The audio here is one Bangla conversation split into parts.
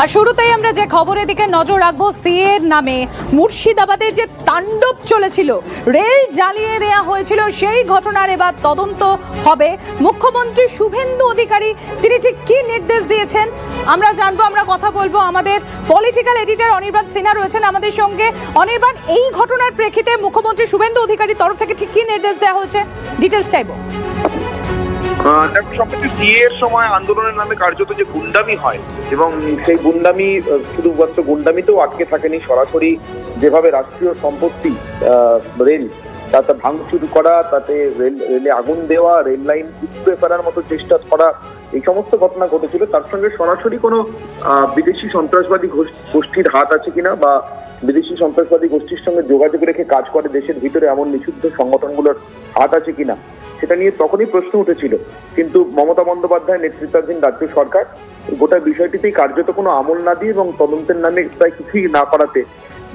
আর শুরুতেই আমরা যে খবরের দিকে নজর রাখবো, সিএর নামে মুর্শিদাবাদে যে তাণ্ডব চলেছিল, রেল জ্বালিয়ে দেওয়া হয়েছিল, সেই ঘটনার এবার তদন্ত হবে। মুখ্যমন্ত্রী শুভেন্দু অধিকারী তিনি ঠিক কি নির্দেশ দিয়েছেন আমরা জানবো, আমরা কথা বলবো। আমাদের পলিটিক্যাল এডিটর অনির্বাণ সিনহা রয়েছেন আমাদের সঙ্গে। অনির্বাণ, এই ঘটনার প্রেক্ষিতে মুখ্যমন্ত্রী শুভেন্দু অধিকারীর তরফ থেকে ঠিক কি নির্দেশ দেওয়া হয়েছে, ডিটেলস চাইবো। দেখো, সম্প্রতি সিএ এর সময় আন্দোলনের নামে কার্যত যে গুন্ডামি হয়, এবং সেই গুন্ডামি শুধুমাত্র গুন্ডামিতেও আটকে থাকেনি, সরাসরি যেভাবে রাষ্ট্রীয় সম্পত্তি রেল তাতে ভাঙচুর করা, তাতে রেলে আগুন দেওয়া, রেল লাইন উপড়ে ফেলার মতো চেষ্টা করা, এই সমস্ত ঘটনা ঘটেছিল। তার সঙ্গে সরাসরি কোনো বিদেশি সন্ত্রাসবাদী গোষ্ঠীর হাত আছে কিনা, বা বিদেশি সন্ত্রাসবাদী গোষ্ঠীর সঙ্গে যোগাযোগ রেখে কাজ করে দেশের ভিতরে এমন নিষিদ্ধ সংগঠনগুলোর হাত আছে কিনা, সেটা নিয়ে তখনই প্রশ্ন উঠেছিল। কিন্তু মমতা বন্দ্যোপাধ্যায় নেতৃত্বাধীন রাজ্য সরকার গোটা বিষয়টিতেই কার্যত কোনো আমল না দিয়ে এবং তদন্তের নামে প্রায় কিছুই না করাতে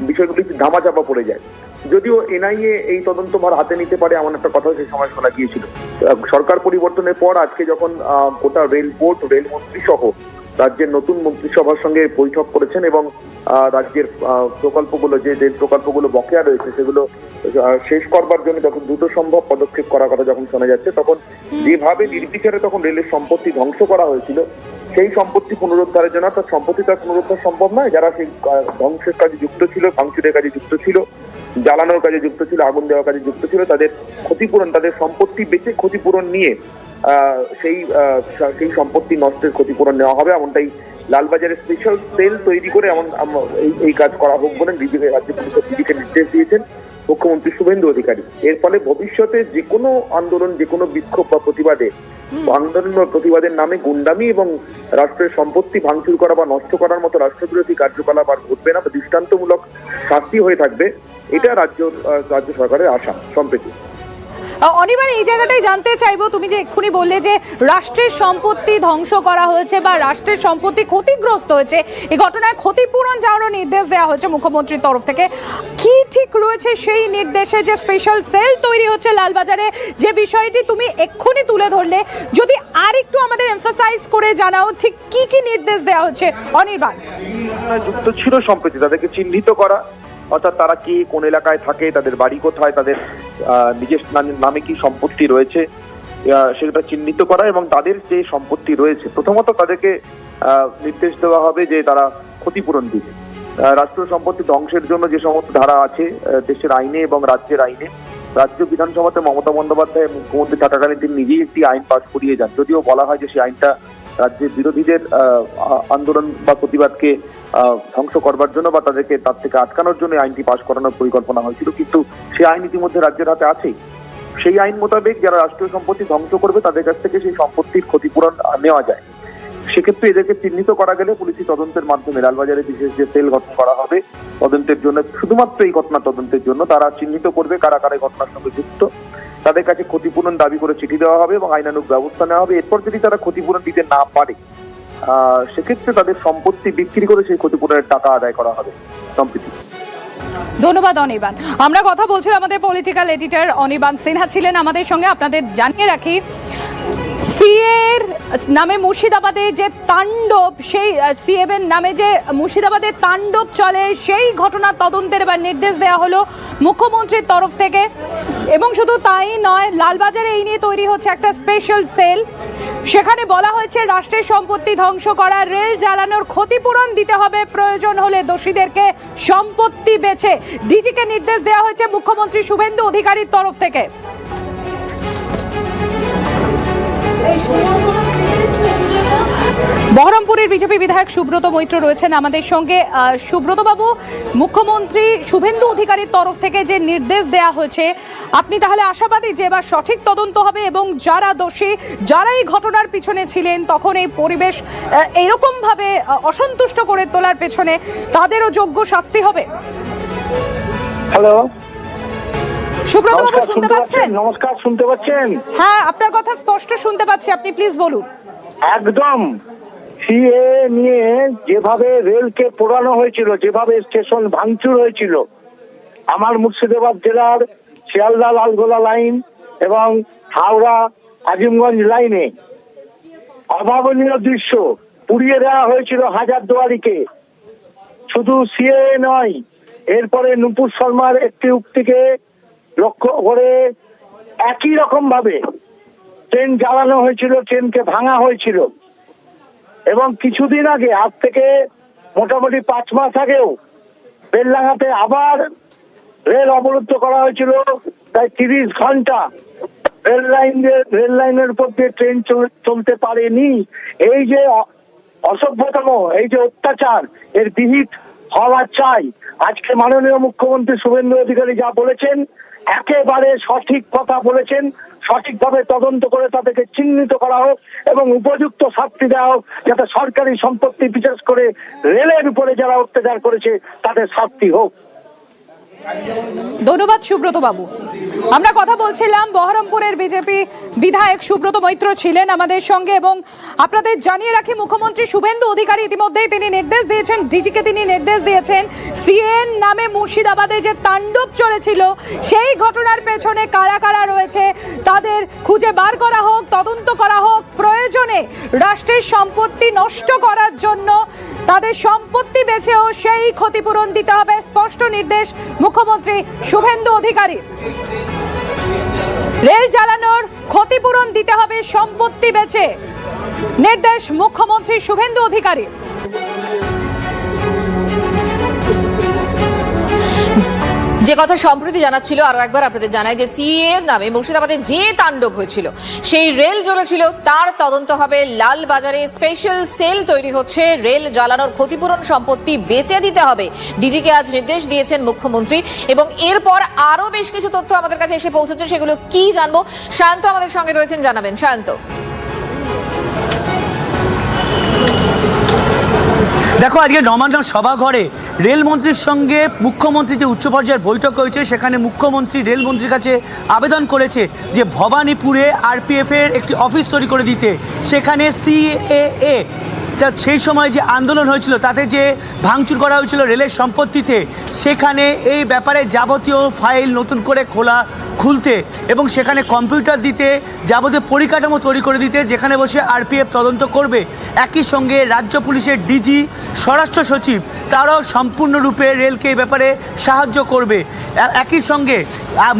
বিষয়গুলি ধামাচাপা পড়ে যায়। যদিও এনআইএ এই তদন্তভার হাতে নিতে পারে এমন একটা কথা সেই সময় শোনা গিয়েছিল। সরকার পরিবর্তনের পর আজকে যখন গোটা রেলপোর্ট, রেলমন্ত্রী সহ রাজ্যের নতুন মন্ত্রিসভার সঙ্গে বৈঠক করেছেন এবং রাজ্যের প্রকল্পগুলো, যে রেল প্রকল্পগুলো বকেয়া রয়েছে সেগুলো শেষ করবার জন্য যখন দ্রুত সম্ভব পদক্ষেপ করার কথা যখন শোনা যাচ্ছে, তখন যেভাবে নির্বিচারে তখন রেলের সম্পত্তি ধ্বংস করা হয়েছিল, সেই সম্পত্তি পুনরুদ্ধারের জন্য, তার সম্পত্তি তার পুনরুদ্ধার সম্ভব নয়। যারা সেই ধ্বংসের কাজে যুক্ত ছিল, ভাঙচুরের কাজে যুক্ত ছিল, জ্বালানোর কাজে যুক্ত ছিল, আগুন দেওয়ার কাজে যুক্ত ছিল, তাদের ক্ষতিপূরণ, তাদের সম্পত্তি বেচে ক্ষতিপূরণ নিয়ে সেই সম্পত্তি নষ্টের ক্ষতিপূরণ নেওয়া হবে, এমনটাই লালবাজারে স্পেশাল সেল তৈরি করে এমন এই কাজ করা হোক বলে রাজ্য পুলিশের ডিজিকে নির্দেশ দিয়েছেন মুখ্যমন্ত্রী শুভেন্দু অধিকারী। এর ফলে ভবিষ্যতে যে কোনো আন্দোলন, যে কোনো বিক্ষোভ বা প্রতিবাদে, আন্দোলন বা প্রতিবাদের নামে গুন্ডামি এবং রাষ্ট্রের সম্পত্তি ভাঙচুর করা বা নষ্ট করার মতো রাষ্ট্রবিরোধী কার্যকলাপ আর ঘটবে না, বা দৃষ্টান্তমূলক শাস্তি হয়ে থাকবে, এটা রাজ্য সরকারের আশা। সম্প্রতি অনির্বাণ, এই জায়গাটাই জানতে চাইবো, তুমি যে এক্ষুনি বললে যে রাষ্ট্রের সম্পত্তি ধ্বংস করা হয়েছে বা রাষ্ট্রের সম্পত্তি ক্ষতিগ্রস্ত হয়েছে, এই ঘটনায় ক্ষতিপূরণ যাওয়ারও নির্দেশ দেওয়া হয়েছে মুখ্যমন্ত্রীর তরফ থেকে। কি ঠিক রয়েছে সেই নির্দেশে যে স্পেশাল সেল তৈরি হচ্ছে লালবাজারে, যে বিষয়টি তুমি এক্ষুনি তুলে ধরলে, যদি আর একটু আমাদের এমফাসাইজ করে জানাও ঠিক কি কি নির্দেশ দেওয়া হচ্ছে। অনির্বাণ, যুক্ত ছিল সম্প্রতি তাদেরকে চিহ্নিত করা, অর্থাৎ তারা কি, কোন এলাকায় থাকে, তাদের বাড়ি কোথায়, তাদের নিজের নামে কি সম্পত্তি রয়েছে সেটা চিহ্নিত করা, এবং তাদের যে সম্পত্তি রয়েছে প্রথমত তাদেরকে নির্দেশ দেওয়া হবে যে তারা ক্ষতিপূরণ দিবে। রাষ্ট্রীয় সম্পত্তি ধ্বংসের জন্য যে সমস্ত ধারা আছে দেশের আইনে এবং রাজ্যের আইনে, রাজ্য বিধানসভাতে মমতা বন্দ্যোপাধ্যায় মুখ্যমন্ত্রী থাকাকালীন তিনি নিজেই একটি আইন পাশ করিয়ে যান। যদিও বলা হয় যে সেই আইনটা রাজ্যের বিরোধীদের আন্দোলন বা প্রতিবাদকে ধ্বংস করবার জন্য বা তাদেরকে তার থেকে আটকানোর জন্য আইনটি পাশ করানোর পরিকল্পনা হয়েছিল, কিন্তু সেই আইন ইতিমধ্যে রাজ্যের হাতে আছেই। সেই আইন মোতাবেক যারা রাষ্ট্রীয় সম্পত্তি ধ্বংস করবে তাদের কাছ থেকে সেই সম্পত্তির ক্ষতিপূরণ নেওয়া যায়। সেক্ষেত্রে এদেরকে চিহ্নিত করা গেলে পুলিশি তদন্তের মাধ্যমে লালবাজারে বিশেষ যে সেল গঠন করা হবে তদন্তের জন্য, শুধুমাত্র এই ঘটনা তদন্তের জন্য, তারা চিহ্নিত করবে কারা কারা ঘটনার সঙ্গে যুক্ত, তাদের কাছে ক্ষতিপূরণ দাবি করে চিঠি দেওয়া হবে এবং আইনানুগ ব্যবস্থা নেওয়া হবে। এরপর যদি তারা ক্ষতিপূরণ দিতে না পারে সেক্ষেত্রে তাদের সম্পত্তি বিক্রি করে সেই ক্ষতিপূরণের টাকা আদায় করা হবে। সম্প্রীতি, ধন্যবাদ অনির্বাণ। আমরা কথা বলছিলাম, আমাদের পলিটিক্যাল এডিটর অনির্বাণ সিনহা ছিলেন আমাদের সঙ্গে। আপনাদের জানিয়ে রাখি, সিএর নামে মুর্শিদাবাদে যে তাণ্ডব, সেই সিএর নামে যে মুর্শিদাবাদে তাণ্ডব চলে, সেই ঘটনা তদন্তের এবার নির্দেশ দেওয়া হলো মুখ্যমন্ত্রীর তরফ থেকে। এবং শুধু তাই নয়, লালবাজারে এই নিয়ে তৈরি হচ্ছে একটা স্পেশাল সেল। সেখানে বলা হয়েছে রাষ্ট্রের সম্পত্তি ধ্বংস করা, রেল জ্বালানোর ক্ষতিপূরণ দিতে হবে, প্রয়োজন হলে দোষীদেরকে সম্পত্তি বেচে ডিজিকে নির্দেশ দেওয়া হয়েছে মুখ্যমন্ত্রী শুভেন্দু অধিকারীর তরফ থেকে। বহরমপুরের বিজেপি বিধায়ক সুব্রত মৈত্র রয়েছেন আমাদের সঙ্গে। সুব্রত বাবু, মুখ্যমন্ত্রী শুভেন্দু অধিকারীর তরফ থেকে যে নির্দেশ দেওয়া হয়েছে, আপনি তাহলে আশাবাদী যে এবার সঠিক তদন্ত হবে এবং যারা দোষী, যারা এই ঘটনার পিছনে ছিলেন, তখন এই পরিবেশ এরকম ভাবে অসন্তুষ্ট করে তোলার পেছনে তাদেরও যোগ্য শাস্তি হবে? হ্যালো সুব্রত বাবু, শুনতে পাচ্ছেন? নমস্কার, শুনতে পাচ্ছেন? হ্যাঁ, আপনার কথা স্পষ্ট শুনতে পাচ্ছি, আপনি প্লিজ বলুন। একদম, সিএ নিয়ে যেভাবে রেলকে পোড়ানো হয়েছিল, যেভাবে স্টেশন ভাঙচুর হয়েছিল, আমার মুর্শিদাবাদ জেলার শিয়ালদা লালগোলা লাইন এবং হাওড়া আজিমগঞ্জ লাইনে অভাবনীয় দৃশ্য। পুড়িয়ে দেওয়া হয়েছিল হাজারদুয়ারিকে। শুধু সিএ নয়, এরপরে নুপুর শর্মার একটি উক্তিকে লক্ষ্য করে একই রকম ভাবে ট্রেন জ্বালানো হয়েছিল, ট্রেনকে ভাঙা হয়েছিল। এবং কিছুদিন আগে, আজ থেকে মোটামুটি 5 মাস আগেও বেলডাঙ্গাতে আবার রেল অবরুদ্ধ করা হয়েছিল প্রায় 30 ঘন্টা। রেল লাইনের উপর দিয়ে ট্রেন চলতে পারেনি। এই যে অসভ্যতম, এই যে অত্যাচার, এর বিহিত হওয়া চাই। আজকে মাননীয় মুখ্যমন্ত্রী শুভেন্দু অধিকারী যা বলেছেন, একেবারে সঠিক কথা বলেছেন। সঠিকভাবে তদন্ত করে তাদেরকে চিহ্নিত করা হোক এবং উপযুক্ত শাস্তি দেওয়া হোক, যাতে সরকারি সম্পত্তি, বিশেষ করে রেলের উপরে যারা অত্যাচার করেছে তাদের শাস্তি হোক। ধন্যবাদ সুব্রত বাবু। আমরা কথা বলছিলাম, বহরমপুরের বিজেপি বিধায়ক সুব্রত মৈত্র ছিলেন আমাদের সঙ্গে। এবং আপনাদের জানিয়ে রাখি, মুখ্যমন্ত্রী শুভেন্দু অধিকারী ইতিমধ্যেই তিনি নির্দেশ দিয়েছেন, ডিজিকে তিনি নির্দেশ দিয়েছেন, সিএন নামে মুর্শিদাবাদে যে তাণ্ডব চলেছিল সেই ঘটনার পেছনে কারা কারা রয়েছে তাদের খুঁজে বার করা হোক, তদন্ত করা হোক। প্রয়োজনে রাষ্ট্রের সম্পত্তি নষ্ট করার জন্য তাদের সম্পত্তি বেচেও সেই ক্ষতিপূরণ দিতে হবে, স্পষ্ট নির্দেশ মুখ্যমন্ত্রী শুভেন্দু অধিকারী। রেল জ্বালানোর ক্ষতিপূরণ দিতে হবে সম্পত্তি বেচে, নির্দেশ মুখ্যমন্ত্রী শুভেন্দু অধিকারী। যে কথা সম্প্রতি জানাচ্ছিল, আরো একবার আপনাদের জানাই যে সিএ নামে মুর্শিদাবাদে যে তাণ্ডব হয়েছিল, সেই রেল জ্বলেছিল, তার তদন্ত হবে। লালবাজারে স্পেশাল সেল তৈরি হচ্ছে, রেল জ্বালানোর ক্ষতিপূরণ সম্পত্তি বেচে দিতে হবে। ডিজিকে আজ নির্দেশ দিয়েছেন মুখ্যমন্ত্রী। এবং এরপর আরো বেশ কিছু তথ্য আমাদের কাছে এসে পৌঁছেছে, সেগুলো কি জানবো। শান্ত আমাদের সঙ্গে রয়েছেন, জানাবেন শান্ত। দেখো, আজকে নবান্ন সভাঘরে রেলমন্ত্রীর সঙ্গে মুখ্যমন্ত্রী যে উচ্চ পর্যায়ের বৈঠক হয়েছে, সেখানে মুখ্যমন্ত্রী রেলমন্ত্রীর কাছে আবেদন করেছে যে ভবানীপুরে আরপিএফের একটি অফিস তৈরি করে দিতে। সেখানে সিএএ সেই সময় যে আন্দোলন হয়েছিল, তাতে যে ভাঙচুর করা হয়েছিল রেলের সম্পত্তিতে, সেখানে এই ব্যাপারে যাবতীয় ফাইল নতুন করে খুলতে এবং সেখানে কম্পিউটার দিতে, যাবতীয় পরিকাঠামো তৈরি করে দিতে, যেখানে বসে আরপিএফ তদন্ত করবে। একই সঙ্গে রাজ্য পুলিশের ডিজি, স্বরাষ্ট্র সচিব, তারাও সম্পূর্ণরূপে রেলকে এই ব্যাপারে সাহায্য করবে। একই সঙ্গে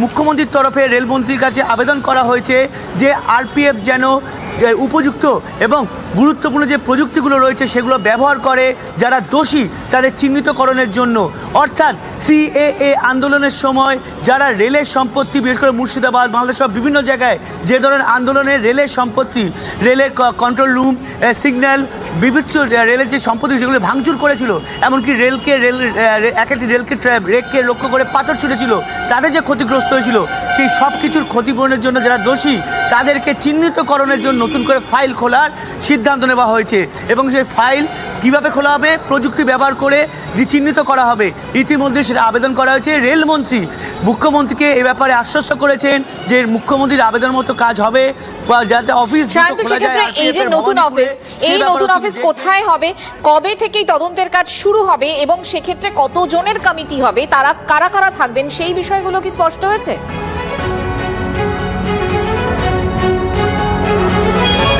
মুখ্যমন্ত্রীর তরফে রেলমন্ত্রীর কাছে আবেদন করা হয়েছে যে আরপিএফ যেন উপযুক্ত এবং গুরুত্বপূর্ণ যে প্রযুক্তিগুলো রয়েছে সেগুলো ব্যবহার করে যারা দোষী তাদের চিহ্নিতকরণের জন্য। অর্থাৎ সিএএ আন্দোলনের সময় যারা রেলের সম্পত্তি, বিশেষ করে মুর্শিদাবাদ, মালদা সব বিভিন্ন জায়গায় যে ধরনের আন্দোলনের রেলের সম্পত্তি, রেলের কন্ট্রোল রুম, সিগন্যাল, বিভিন্ন রেলের যে সম্পত্তি সেগুলো ভাঙচুর করেছিল, এমনকি এক একটি রেলকে লক্ষ্য করে পাথর ছুটেছিল, তাদের যে ক্ষতিগ্রস্ত হয়েছিল, সেই সব কিছুর ক্ষতিপূরণের জন্য যারা দোষী তাদেরকে চিহ্নিতকরণের জন্য নতুন করে ফাইল খোলার সিদ্ধান্ত নেওয়া হয়েছে। এবং সেই ফাইল কিভাবে খোলা হবে, প্রযুক্তি ব্যবহার করে চিহ্নিত করা হবে। ইতিমধ্যে সেটা আবেদন করা হয়েছে। রেলমন্ত্রী মুখ্যমন্ত্রীকে এ ব্যাপারে আশ্বস্ত করেছেন যে মুখ্যমন্ত্রীর আবেদন মতো কাজ হবে, যাতে অফিস এই যে নতুন অফিস, এই নতুন অফিস কোথায় হবে, কবে থেকেই তদন্তের কাজ শুরু হবে এবং সেক্ষেত্রে কতজনের কমিটি হবে, তারা কারা কারা থাকবেন, সেই বিষয়গুলো কি স্পষ্ট হয়েছে?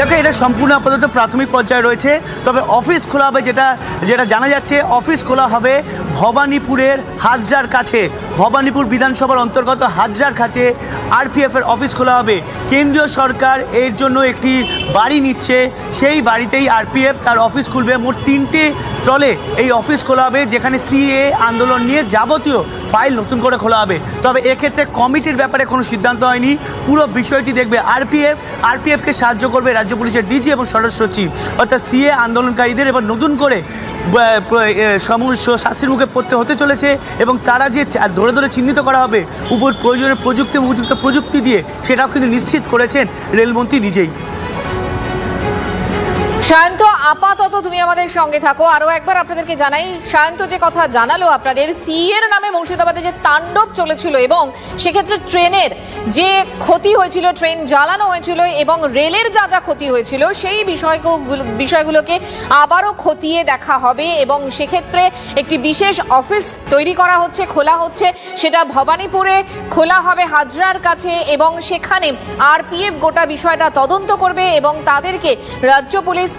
দেখো, এটা সম্পূর্ণ আপাতত প্রাথমিক পর্যায়ে রয়েছে। তবে অফিস খোলা হবে, যেটা জানা যাচ্ছে, অফিস খোলা হবে ভবানীপুরের হাজরার কাছে। ভবানীপুর বিধানসভার অন্তর্গত হাজরার কাছে আরপিএফের অফিস খোলা হবে। কেন্দ্রীয় সরকার এর জন্য একটি বাড়ি নিচ্ছে, সেই বাড়িতেই আরপিএফ তার অফিস খুলবে। মোট 3টে স্থলে এই অফিস খোলা হবে, যেখানে সিএ আন্দোলন নিয়ে যাবতীয় ফাইল নতুন করে খোলা হবে। তবে এক্ষেত্রে কমিটির ব্যাপারে কোনো সিদ্ধান্ত হয়নি। পুরো বিষয়টি দেখবে আরপিএফকে সাহায্য করবে রাজ্য পুলিশের ডিজি এবং স্বরাষ্ট্র সচিব। অর্থাৎ সিএ আন্দোলনকারীদের এবার নতুন করে শাস্তির মুখে পড়তে হতে চলেছে এবং তারা যে ধরে ধরে চিহ্নিত করা হবে প্রয়োজনীয় উপযুক্ত প্রযুক্তি দিয়ে, সেটাও কিন্তু নিশ্চিত করেছেন রেলমন্ত্রী নিজেই। শান্ত, আপাতত তুমি আমাদের সঙ্গে থাকো। আরো একবার আপনাদেরকে জানাই, শান্ত যে কথা জানালো আপনাদের, সিএর নামে মুর্শিদাবাদে যে তাণ্ডব চলেছিল এবং সেক্ষেত্রে ট্রেনের যে ক্ষতি হয়েছিল, ট্রেন জ্বালানো হয়েছিল এবং রেলের যা যা ক্ষতি হয়েছিল, সেই বিষয়গুলোকে আবারও খতিয়ে দেখা হবে এবং সেক্ষেত্রে একটি বিশেষ অফিস তৈরি করা হচ্ছে, খোলা হচ্ছে। সেটা ভবানীপুরে খোলা হবে, হাজরার কাছে, এবং সেখানে আরপিএফ গোটা বিষয়টা তদন্ত করবে এবং তাদেরকে রাজ্য পুলিশ